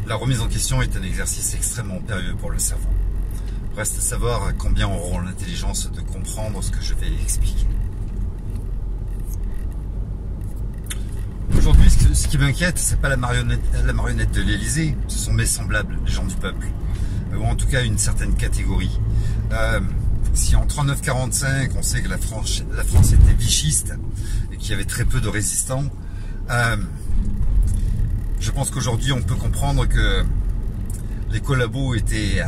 La remise en question est un exercice extrêmement périlleux pour le cerveau. Reste à savoir combien auront l'intelligence de comprendre ce que je vais expliquer. Aujourd'hui, ce qui m'inquiète, c'est pas la marionnette de l'Élysée, ce sont mes semblables, les gens du peuple, ou en tout cas une certaine catégorie. Si en 39-45, on sait que la France était vichiste et qu'il y avait très peu de résistants, je pense qu'aujourd'hui on peut comprendre que les collabos n'étaient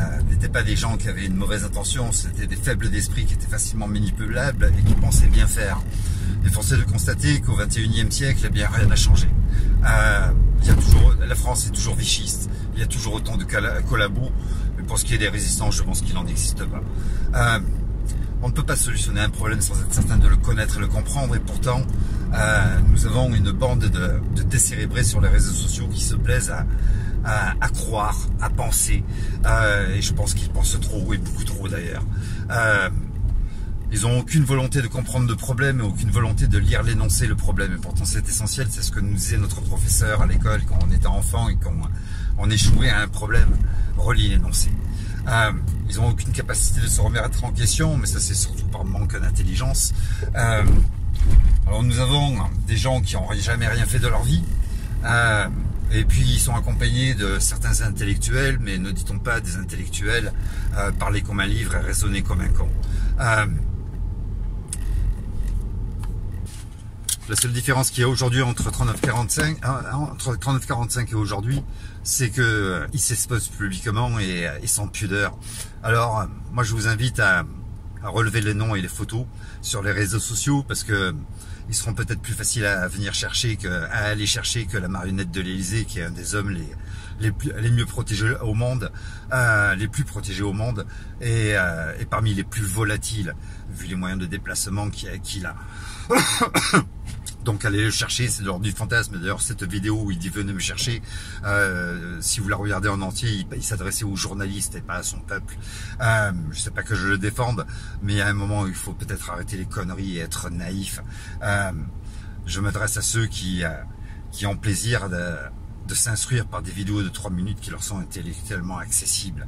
pas des gens qui avaient une mauvaise intention, c'était des faibles d'esprit qui étaient facilement manipulables et qui pensaient bien faire. Et force est de constater qu'au XXIe siècle, eh bien, rien n'a changé. La France est toujours vichiste, il y a toujours autant de collabos, mais pour ce qui est des résistants, je pense qu'il n'en existe pas. On ne peut pas solutionner un problème sans être certain de le connaître et le comprendre, et pourtant, nous avons une bande de décérébrés sur les réseaux sociaux qui se plaisent à croire, à penser, et je pense qu'ils pensent trop, et beaucoup trop d'ailleurs. Ils n'ont aucune volonté de comprendre le problème et aucune volonté de lire l'énoncé le problème. Et pourtant c'est essentiel, c'est ce que nous disait notre professeur à l'école quand on était enfant et qu'on échouait à un problème. Relis l'énoncé. Ils n'ont aucune capacité de se remettre en question, mais ça c'est surtout par manque d'intelligence. Alors nous avons des gens qui n'ont jamais rien fait de leur vie. Et puis ils sont accompagnés de certains intellectuels, mais ne dit-on pas des intellectuels parler comme un livre et raisonner comme un con. La seule différence qu'il y a aujourd'hui entre 39-45 et aujourd'hui, c'est que ils s'exposent publiquement et sans pudeur. Alors, moi, je vous invite à relever les noms et les photos sur les réseaux sociaux parce que ils seront peut-être plus faciles à venir chercher à aller chercher que la marionnette de l'Élysée, qui est un des hommes les mieux protégés au monde, les plus protégés au monde et parmi les plus volatiles vu les moyens de déplacement qu'il a. Donc allez le chercher, c'est de l'ordre du fantasme. D'ailleurs cette vidéo où il dit venez me chercher, si vous la regardez en entier, il s'adressait aux journalistes et pas à son peuple. Je sais pas que je le défende, mais il y a un moment où il faut peut-être arrêter les conneries et être naïf. Je m'adresse à ceux qui ont plaisir de s'instruire par des vidéos de 3 minutes qui leur sont intellectuellement accessibles.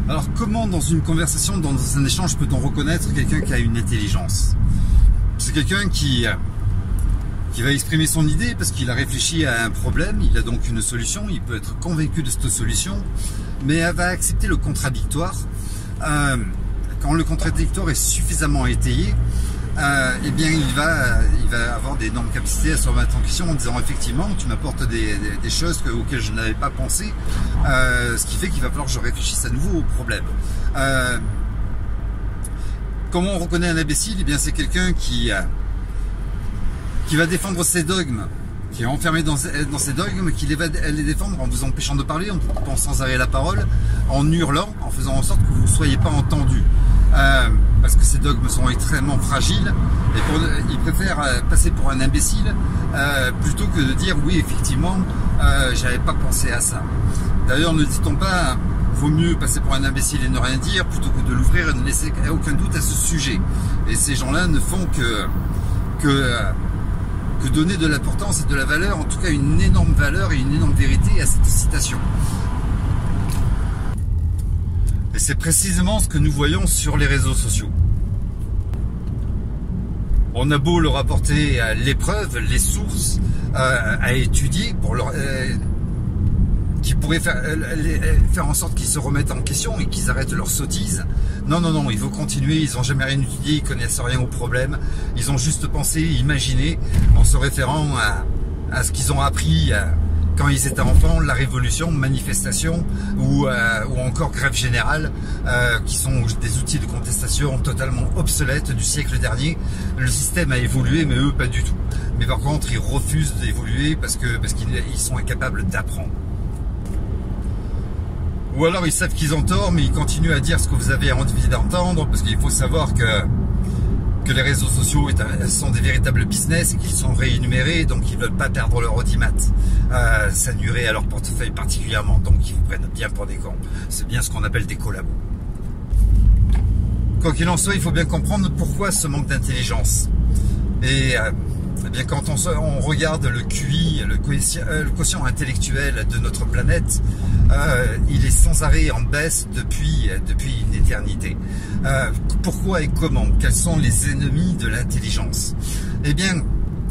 Alors comment dans une conversation, dans un échange, peut-on reconnaître quelqu'un qui a une intelligence? C'est quelqu'un qui va exprimer son idée parce qu'il a réfléchi à un problème, il a donc une solution, il peut être convaincu de cette solution, mais elle va accepter le contradictoire. Quand le contradictoire est suffisamment étayé, eh bien il va avoir d'énormes capacités à se remettre en question en disant effectivement tu m'apportes des choses auxquelles je n'avais pas pensé, ce qui fait qu'il va falloir que je réfléchisse à nouveau au problème. Comment on reconnaît un imbécile? Eh bien c'est quelqu'un qui va défendre ses dogmes, qui est enfermé dans ses dogmes, qui va les défendre en vous empêchant de parler, en vous coupant sans arrêt la parole, en hurlant, en faisant en sorte que vous ne soyez pas entendu. Parce que ces dogmes sont extrêmement fragiles et ils préfèrent passer pour un imbécile plutôt que de dire oui effectivement j'avais pas pensé à ça. D'ailleurs ne dit-on pas vaut mieux passer pour un imbécile et ne rien dire plutôt que de l'ouvrir et ne laisser aucun doute à ce sujet. Et ces gens-là ne font que donner de l'importance et de la valeur, en tout cas une énorme valeur et une énorme vérité à cette citation. Et c'est précisément ce que nous voyons sur les réseaux sociaux. On a beau leur apporter les preuves, les sources à étudier pour qui pourraient faire en sorte qu'ils se remettent en question et qu'ils arrêtent leur sottise. Non, non, non, il faut continuer, ils n'ont jamais rien étudié, ils connaissent rien au problème, ils ont juste pensé, imaginé, en se référant à ce qu'ils ont appris quand ils étaient enfants, la révolution, manifestation ou encore grève générale, qui sont des outils de contestation totalement obsolètes du siècle dernier. Le système a évolué, mais eux pas du tout. Mais par contre, ils refusent d'évoluer parce qu'ils sont incapables d'apprendre. Ou alors ils savent qu'ils ont tort, mais ils continuent à dire ce que vous avez envie d'entendre, parce qu'il faut savoir que les réseaux sociaux sont des véritables business et qu'ils sont rémunérés, donc ils ne veulent pas perdre leur audimat. Ça nuirait à leur portefeuille particulièrement, donc ils vous prennent bien pour des cons. C'est bien ce qu'on appelle des collabos. Quoi qu'il en soit, il faut bien comprendre pourquoi ce manque d'intelligence. Et Eh bien, quand on regarde le QI, le quotient intellectuel de notre planète, il est sans arrêt en baisse depuis une éternité. Pourquoi et comment? Quels sont les ennemis de l'intelligence? Eh bien,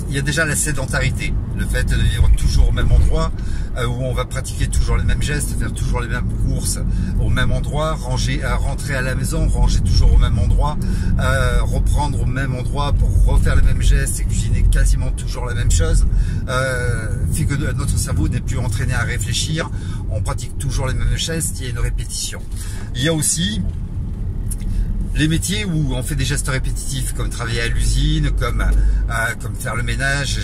il y a déjà la sédentarité, le fait de vivre toujours au même endroit, où on va pratiquer toujours les mêmes gestes, faire toujours les mêmes courses au même endroit, rentrer à la maison, ranger toujours au même endroit, reprendre au même endroit pour refaire les mêmes gestes et cuisiner quasiment toujours la même chose, fait que notre cerveau n'est plus entraîné à réfléchir, on pratique toujours les mêmes gestes, il y a une répétition. Il y a aussi les métiers où on fait des gestes répétitifs, comme travailler à l'usine, comme faire le ménage.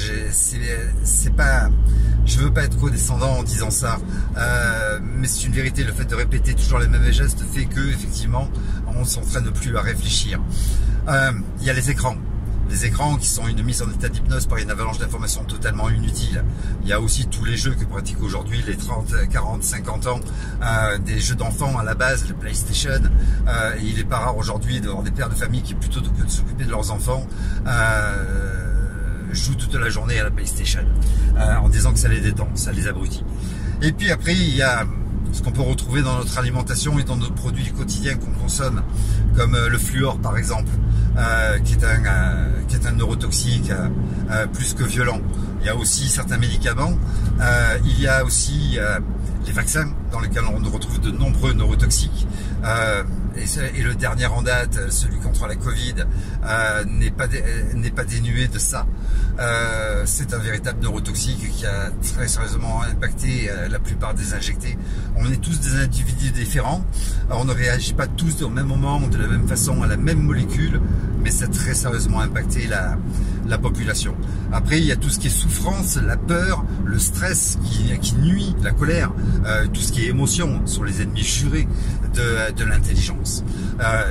C'est pas, je veux pas être condescendant en disant ça, mais c'est une vérité. Le fait de répéter toujours les mêmes gestes fait que effectivement, on s'entraîne plus à réfléchir. Il y a les écrans. Les écrans qui sont une mise en état d'hypnose par une avalanche d'informations totalement inutiles. Il y a aussi tous les jeux que pratiquent aujourd'hui les 30, 40, 50 ans, des jeux d'enfants à la base, le PlayStation. Et il n'est pas rare aujourd'hui d'avoir des pères de famille qui, plutôt que de s'occuper de leurs enfants, jouent toute la journée à la PlayStation, en disant que ça les détend, ça les abrutit. Et puis après, il y a ce qu'on peut retrouver dans notre alimentation et dans nos produits quotidiens qu'on consomme, comme le fluor par exemple, qui est un neurotoxique plus que violent. Il y a aussi certains médicaments, il y a aussi les vaccins dans lesquels on retrouve de nombreux neurotoxiques. Et le dernier en date, celui contre la Covid, n'est pas dénué de ça. C'est un véritable neurotoxique qui a très sérieusement impacté la plupart des injectés. On est tous des individus différents, on ne réagit pas tous au même moment, de la même façon, à la même molécule, mais ça a très sérieusement impacté la population. Après, il y a tout ce qui est souffrance, la peur, le stress qui nuit, la colère, tout ce qui est émotion sont les ennemis jurés de l'intelligence.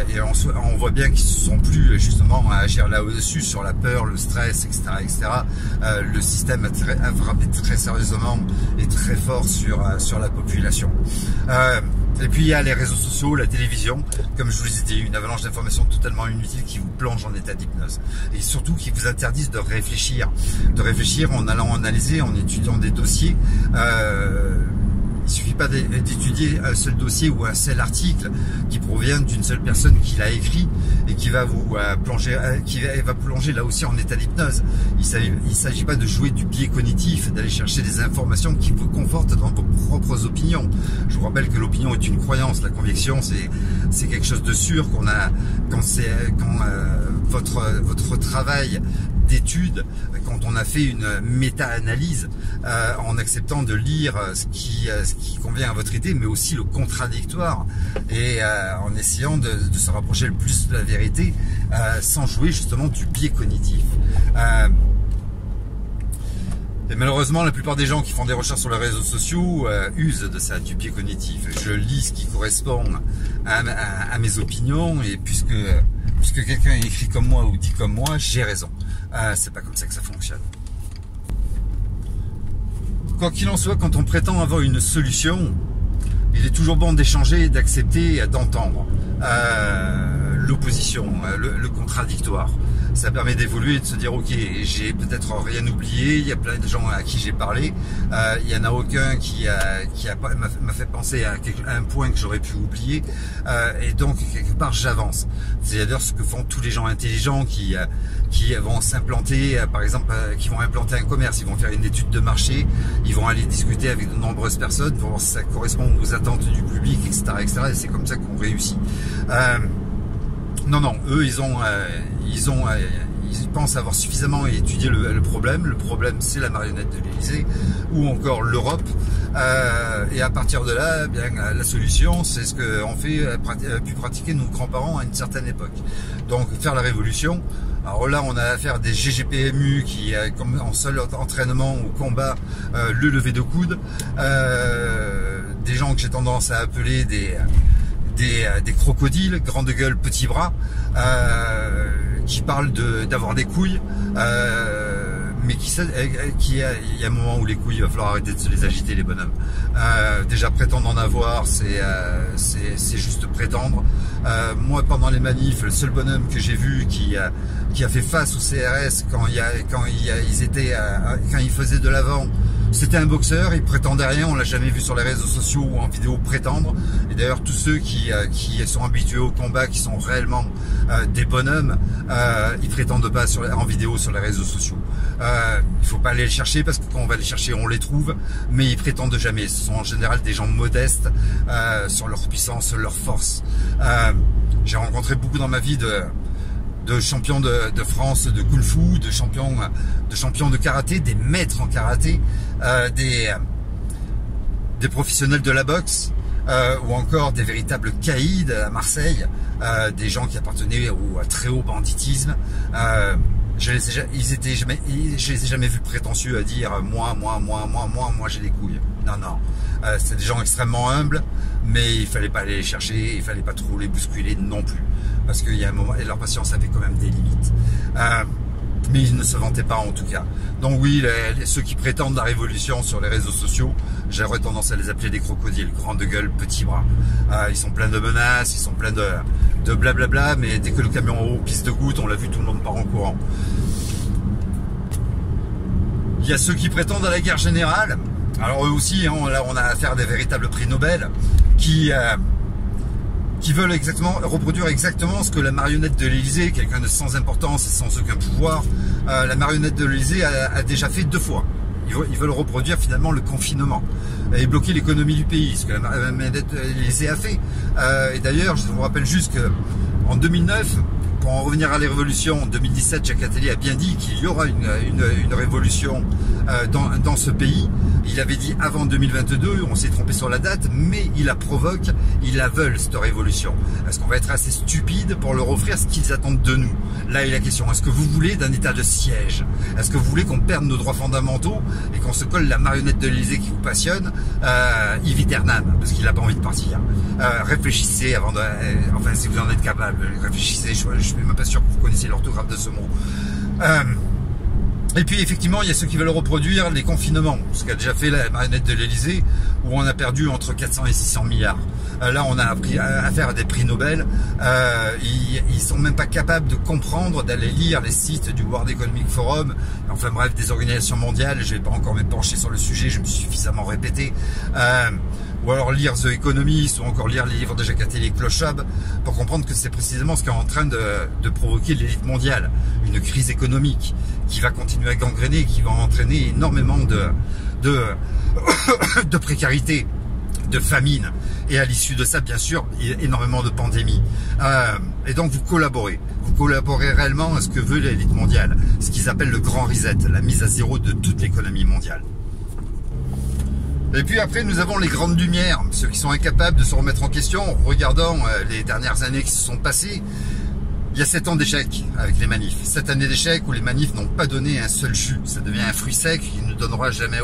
Et on voit bien qu'ils ne sont plus justement à agir là au-dessus sur la peur, le stress, etc. etc. Le système a frappé très sérieusement et très fort sur la population. Et puis il y a les réseaux sociaux, la télévision, comme je vous l'ai dit, une avalanche d'informations totalement inutiles qui vous plonge en état d'hypnose. Et surtout qui vous interdisent de réfléchir en allant analyser, en étudiant des dossiers. Il suffit pas d'étudier un seul dossier ou un seul article qui provient d'une seule personne qui l'a écrit et qui va vous plonger, va plonger là aussi en état d'hypnose. Il s'agit pas de jouer du biais cognitif, d'aller chercher des informations qui vous confortent dans vos propres opinions. Je vous rappelle que l'opinion est une croyance, la conviction c'est quelque chose de sûr qu'on a quand votre travail d'études, quand on a fait une méta-analyse en acceptant de lire ce qui convient à votre idée, mais aussi le contradictoire, et en essayant de se rapprocher le plus de la vérité, sans jouer justement du biais cognitif. Et malheureusement, la plupart des gens qui font des recherches sur les réseaux sociaux usent de ça, du biais cognitif. Je lis ce qui correspond à mes opinions, et puisque quelqu'un écrit comme moi ou dit comme moi, j'ai raison. C'est pas comme ça que ça fonctionne. Quoi qu'il en soit, quand on prétend avoir une solution, il est toujours bon d'échanger, d'accepter, d'entendre l'opposition, le contradictoire. Ça permet d'évoluer et de se dire ok, j'ai peut-être rien oublié, il y a plein de gens à qui j'ai parlé, il y en a aucun qui m'a fait penser à un point que j'aurais pu oublier, et donc quelque part j'avance. C'est d'ailleurs ce que font tous les gens intelligents qui vont s'implanter, par exemple, qui vont implanter un commerce, ils vont faire une étude de marché, ils vont aller discuter avec de nombreuses personnes pour voir si ça correspond aux attentes du public, etc., etc. Et c'est comme ça qu'on réussit. Non, eux, ils pensent avoir suffisamment étudié le problème. Le problème, c'est la marionnette de l'Élysée ou encore l'Europe. Et à partir de là, bien, la solution, c'est ce qu'ont pu pratiquer nos grands-parents à une certaine époque. Donc, faire la révolution. Alors là, on a affaire des GGPMU qui, comme en seul entraînement au combat, le lever de coude. Des gens que j'ai tendance à appeler des crocodiles, grande gueule, petits bras, qui parlent d'avoir des couilles, mais il y a un moment où les couilles, il va falloir arrêter de se les agiter, les bonhommes. Déjà prétendre en avoir, c'est juste prétendre. Moi, pendant les manifs, le seul bonhomme que j'ai vu qui a fait face au CRS quand ils faisaient de l'avant, c'était un boxeur. Il prétendait rien, on l'a jamais vu sur les réseaux sociaux ou en vidéo prétendre. Et d'ailleurs, tous ceux qui sont habitués au combat, qui sont réellement des bonhommes, ils prétendent pas en vidéo sur les réseaux sociaux. Il faut pas aller les chercher, parce que quand on va les chercher, on les trouve, mais ils prétendent jamais. Ce sont en général des gens modestes sur leur puissance, leur force. J'ai rencontré beaucoup dans ma vie de champions de France de Kung Fu, de champions de karaté, des maîtres en karaté, des professionnels de la boxe, ou encore des véritables caïds à Marseille, des gens qui appartenaient au très haut banditisme. Je les ai jamais vus prétentieux à dire moi j'ai des couilles. Non. C'est des gens extrêmement humbles, mais il fallait pas aller les chercher, il fallait pas trop les bousculer non plus, parce qu'il y a un moment, et leur patience avait quand même des limites. Mais ils ne se vantaient pas en tout cas. Donc oui, ceux qui prétendent la révolution sur les réseaux sociaux, j'aurais tendance à les appeler des crocodiles, grands de gueule, petits bras. Ils sont pleins de menaces, ils sont pleins de blablabla, mais dès que le camion en haut pisse de gouttes, on l'a vu, tout le monde part en courant. Il y a ceux qui prétendent à la guerre générale. Alors eux aussi, hein, là on a affaire à des véritables prix Nobel qui veulent reproduire exactement ce que la marionnette de l'Élysée, quelqu'un de sans importance et sans aucun pouvoir, la marionnette de l'Élysée a déjà fait 2 fois. Ils veulent reproduire finalement le confinement et bloquer l'économie du pays, ce que la marionnette de l'Élysée a fait. Et d'ailleurs, je vous rappelle juste qu'en 2009, pour en revenir à la révolution, en 2017, Jacques Attali a bien dit qu'il y aura une révolution dans ce pays. Il avait dit avant 2022, on s'est trompé sur la date, mais il la provoque, ils la veulent cette révolution. Est-ce qu'on va être assez stupide pour leur offrir ce qu'ils attendent de nous? Là est la question, est-ce que vous voulez d'un état de siège? Est-ce que vous voulez qu'on perde nos droits fondamentaux et qu'on se colle la marionnette de l'Élysée qui vous passionne, Yves Internan, parce qu'il n'a pas envie de partir? Réfléchissez avant de... enfin, si vous en êtes capable, réfléchissez, je suis même pas sûr que vous connaissiez l'orthographe de ce mot. Et puis effectivement, il y a ceux qui veulent reproduire les confinements, ce qu'a déjà fait la marionnette de l'Élysée, où on a perdu entre 400 et 600 milliards. Là, on a affaire à des prix Nobel. Ils sont même pas capables de comprendre, d'aller lire les sites du World Economic Forum, enfin bref, des organisations mondiales. Je vais pas encore me pencher sur le sujet, je me suis suffisamment répété. Ou alors lire The Economist, ou encore lire les livres de Jacques Attali et Klaus Schwab, pour comprendre que c'est précisément ce qui est en train de provoquer l'élite mondiale. Une crise économique qui va continuer à gangréner, qui va entraîner énormément de précarité, de famine, et à l'issue de ça, bien sûr, énormément de pandémies. Et donc vous collaborez réellement à ce que veut l'élite mondiale, ce qu'ils appellent le grand reset, la mise à zéro de toute l'économie mondiale. Et puis après, nous avons les grandes lumières, ceux qui sont incapables de se remettre en question en regardant les dernières années qui se sont passées. Il y a 7 ans d'échecs avec les manifs. 7 années d'échecs où les manifs n'ont pas donné un seul jus. Ça devient un fruit sec qui ne donnera jamais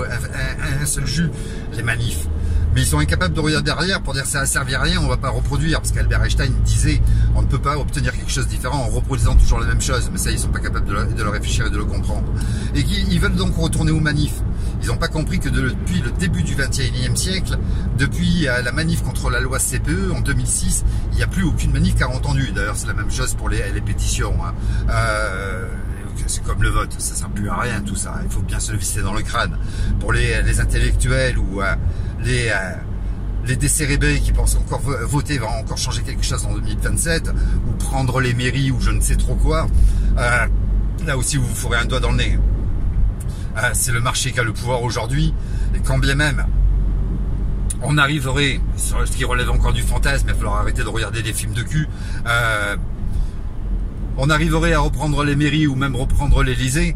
un seul jus, les manifs. Mais ils sont incapables de regarder derrière pour dire ça a servi à rien, on va pas reproduire. Parce qu'Albert Einstein disait on ne peut pas obtenir quelque chose de différent en reproduisant toujours la même chose. Mais ça, ils sont pas capables de le réfléchir et de le comprendre. Et ils veulent donc retourner aux manifs. Ils n'ont pas compris que depuis le début du XXIe siècle, depuis la manif contre la loi CPE en 2006, il n'y a plus aucune manif qui a entendu. D'ailleurs, c'est la même chose pour les pétitions. Hein. C'est comme le vote, ça ne sert plus à rien tout ça. Il faut bien se le visser dans le crâne. Pour les intellectuels ou les décérébrés qui pensent encore voter va encore changer quelque chose en 2027, ou prendre les mairies ou je ne sais trop quoi, là aussi vous vous fourrez un doigt dans le nez. C'est le marché qui a le pouvoir aujourd'hui, et quand bien même on arriverait, sur ce qui relève encore du fantasme, il va falloir arrêter de regarder des films de cul, on arriverait à reprendre les mairies ou même reprendre l'Élysée.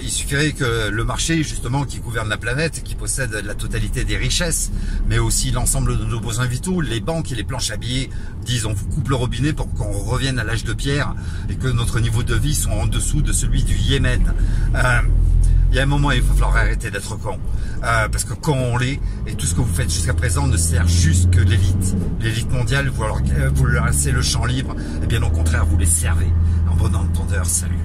Il suffirait que le marché, justement, qui gouverne la planète, qui possède la totalité des richesses, mais aussi l'ensemble de nos besoins vitaux, les banques et les planches à billets, disent on vous coupe le robinet pour qu'on revienne à l'âge de pierre et que notre niveau de vie soit en dessous de celui du Yémen. Il y a un moment, il va falloir arrêter d'être con. Parce que con on l'est, et tout ce que vous faites jusqu'à présent ne sert juste que l'élite. L'élite mondiale, vous leur laissez le champ libre, et bien au contraire, vous les servez. En bon entendeur, salut.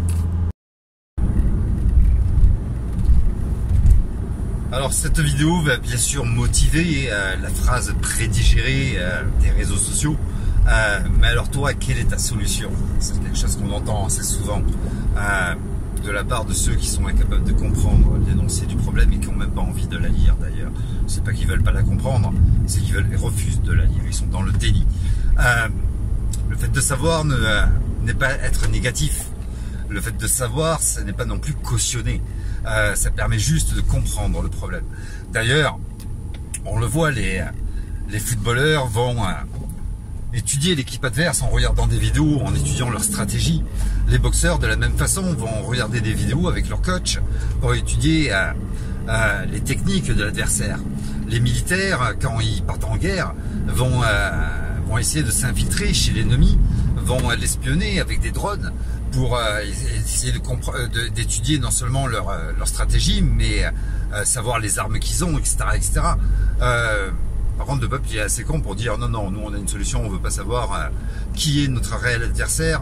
Alors cette vidéo va bien sûr motiver la phrase prédigérée des réseaux sociaux. Mais alors toi, quelle est ta solution? C'est quelque chose qu'on entend assez souvent de la part de ceux qui sont incapables de comprendre l'énoncé du problème et qui n'ont même pas envie de la lire d'ailleurs. C'est pas qu'ils veulent pas la comprendre, c'est qu'ils refusent de la lire, ils sont dans le déni. Le fait de savoir n'est pas être négatif. Le fait de savoir, ce n'est pas non plus cautionner. Ça permet juste de comprendre le problème. D'ailleurs, on le voit, les footballeurs vont étudier l'équipe adverse en regardant des vidéos, en étudiant leur stratégie. Les boxeurs, de la même façon, vont regarder des vidéos avec leur coach pour étudier les techniques de l'adversaire. Les militaires, quand ils partent en guerre, vont essayer de s'infiltrer chez l'ennemi, vont l'espionner avec des drones pour essayer d'étudier non seulement leur stratégie, mais savoir les armes qu'ils ont, etc. etc. Par contre, le peuple il est assez con pour dire non, nous on a une solution, on veut pas savoir qui est notre réel adversaire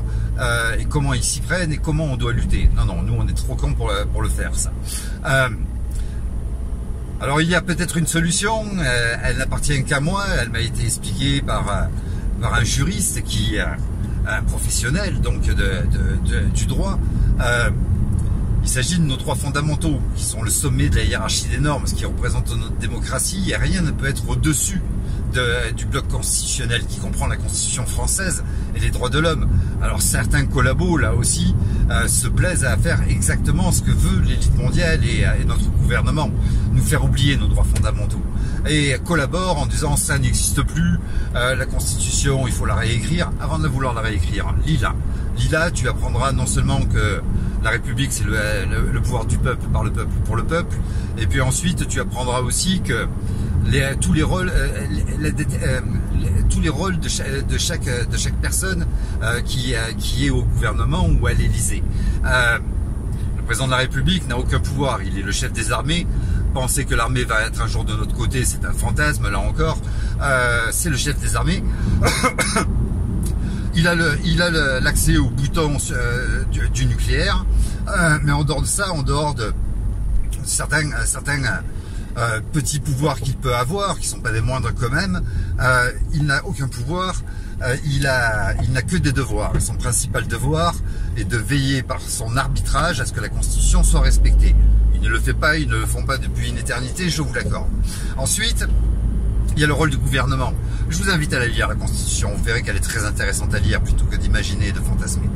et comment ils s'y prennent et comment on doit lutter. Non, nous on est trop con pour le faire ça. Alors il y a peut-être une solution, elle n'appartient qu'à moi, elle m'a été expliquée par un juriste qui un professionnel donc du droit. Il s'agit de nos droits fondamentaux, qui sont le sommet de la hiérarchie des normes, ce qui représente notre démocratie, et rien ne peut être au-dessus du bloc constitutionnel qui comprend la Constitution française et les droits de l'homme. Alors certains collabos, là aussi, se plaisent à faire exactement ce que veut l'élite mondiale et notre gouvernement, nous faire oublier nos droits fondamentaux. Et collaborent en disant ça n'existe plus, la Constitution, il faut la réécrire. Avant de vouloir la réécrire, lis-la, tu apprendras non seulement que la République, c'est le pouvoir du peuple, par le peuple, pour le peuple. Et puis ensuite, tu apprendras aussi que tous les rôles de chaque personne qui est au gouvernement ou à l'Élysée. Le président de la République n'a aucun pouvoir. Il est le chef des armées. Penser que l'armée va être un jour de notre côté, c'est un fantasme, là encore. C'est le chef des armées. Il a l'accès au bouton du nucléaire, mais en dehors de ça, en dehors de certains petits pouvoirs qu'il peut avoir, qui sont pas des moindres quand même, il n'a aucun pouvoir. Il n'a que des devoirs. Et son principal devoir est de veiller par son arbitrage à ce que la Constitution soit respectée. Il ne le fait pas, ils ne le font pas depuis une éternité, je vous l'accorde. Ensuite, il y a le rôle du gouvernement. Je vous invite à la lire, la Constitution. Vous verrez qu'elle est très intéressante à lire plutôt que d'imaginer et de fantasmer.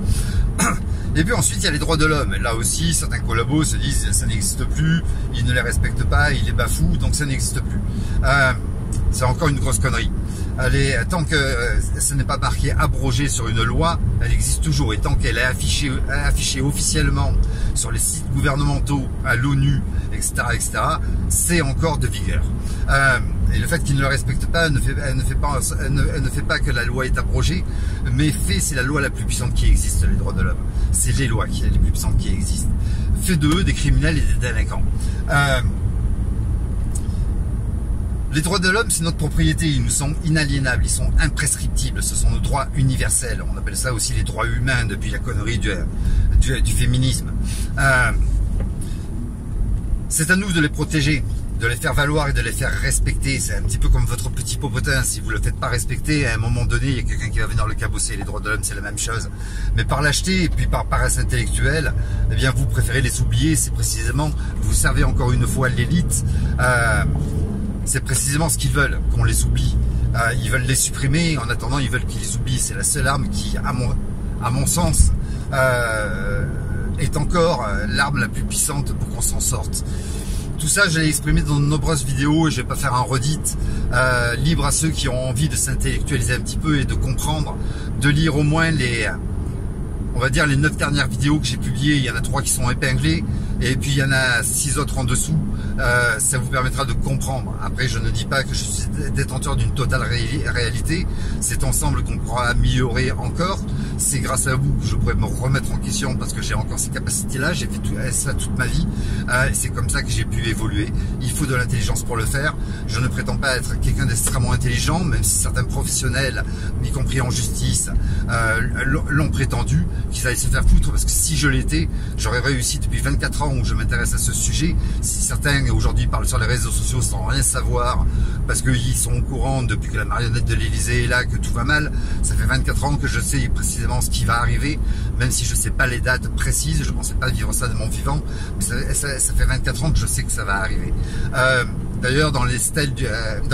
Et puis ensuite, il y a les droits de l'homme. Là aussi, certains collabos se disent ça n'existe plus, ils ne les respectent pas, ils les bafouent, donc ça n'existe plus. C'est encore une grosse connerie. Tant que ce n'est pas marqué abrogé sur une loi, elle existe toujours. Et tant qu'elle est affichée officiellement sur les sites gouvernementaux, à l'ONU, etc., c'est encore de vigueur. Et le fait qu'il ne le respecte pas ne fait pas que la loi est abrogée, mais c'est la loi la plus puissante qui existe, les droits de l'homme. C'est les lois les plus puissantes qui existent. Fait d'eux des criminels et des délinquants. Les droits de l'homme, c'est notre propriété, ils nous sont inaliénables, ils sont imprescriptibles, ce sont nos droits universels. On appelle ça aussi les droits humains depuis la connerie du féminisme. C'est à nous de les protéger, de les faire valoir et de les faire respecter. C'est un petit peu comme votre petit popotin, si vous ne le faites pas respecter, à un moment donné, il y a quelqu'un qui va venir le cabosser. Les droits de l'homme, c'est la même chose. Mais par lâcheté et puis par paresse intellectuelle, eh bien vous préférez les oublier, c'est précisément, vous servez encore une fois l'élite. C'est précisément ce qu'ils veulent, qu'on les oublie. Ils veulent les supprimer, en attendant ils veulent qu'ils les oublient. C'est la seule arme qui, à mon sens, est encore l'arme la plus puissante pour qu'on s'en sorte. Tout ça, je l'ai exprimé dans de nombreuses vidéos et je vais pas faire un redit. Libre à ceux qui ont envie de s'intellectualiser un petit peu et de comprendre, de lire au moins on va dire les 9 dernières vidéos que j'ai publiées. Il y en a 3 qui sont épinglées et puis il y en a 6 autres en dessous. Ça vous permettra de comprendre. Après, je ne dis pas que je suis détenteur d'une totale réalité. C'est ensemble qu'on pourra améliorer encore. c'est grâce à vous que je pourrais me remettre en question parce que j'ai encore ces capacités-là, j'ai fait ça toute ma vie, c'est comme ça que j'ai pu évoluer. Il faut de l'intelligence pour le faire. Je ne prétends pas être quelqu'un d'extrêmement intelligent, même si certains professionnels, y compris en justice, l'ont prétendu, qu'ils allaient se faire foutre, parce que si je l'étais, j'aurais réussi depuis 24 ans où je m'intéresse à ce sujet. Si certains aujourd'hui parlent sur les réseaux sociaux sans rien savoir, parce qu'ils sont au courant depuis que la marionnette de l'Élysée est là, que tout va mal, ça fait 24 ans que je sais précisément ce qui va arriver, même si je ne sais pas les dates précises, je ne pensais pas vivre ça de mon vivant, mais ça fait 24 ans que je sais que ça va arriver. D'ailleurs, dans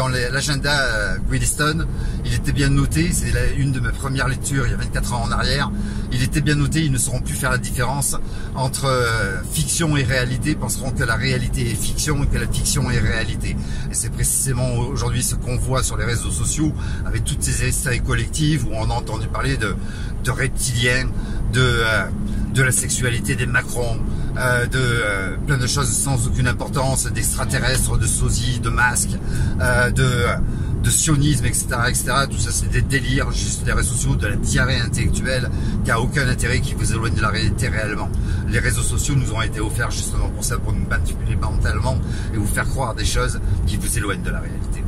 l'agenda Gladstone, il était bien noté, c'est une de mes premières lectures il y a 24 ans en arrière, il était bien noté, ils ne sauront plus faire la différence entre fiction et réalité, penseront que la réalité est fiction et que la fiction est réalité. Et c'est précisément aujourd'hui ce qu'on voit sur les réseaux sociaux, avec toutes ces essais collectifs où on a entendu parler de reptiliens, de la sexualité des Macron, plein de choses sans aucune importance, d'extraterrestres, de sosies, de masques, de sionisme, etc., etc. Tout ça, c'est des délires, juste des réseaux sociaux, de la diarrhée intellectuelle qui a aucun intérêt, qui vous éloigne de la réalité réellement. Les réseaux sociaux nous ont été offerts justement pour ça, pour nous manipuler mentalement et vous faire croire des choses qui vous éloignent de la réalité.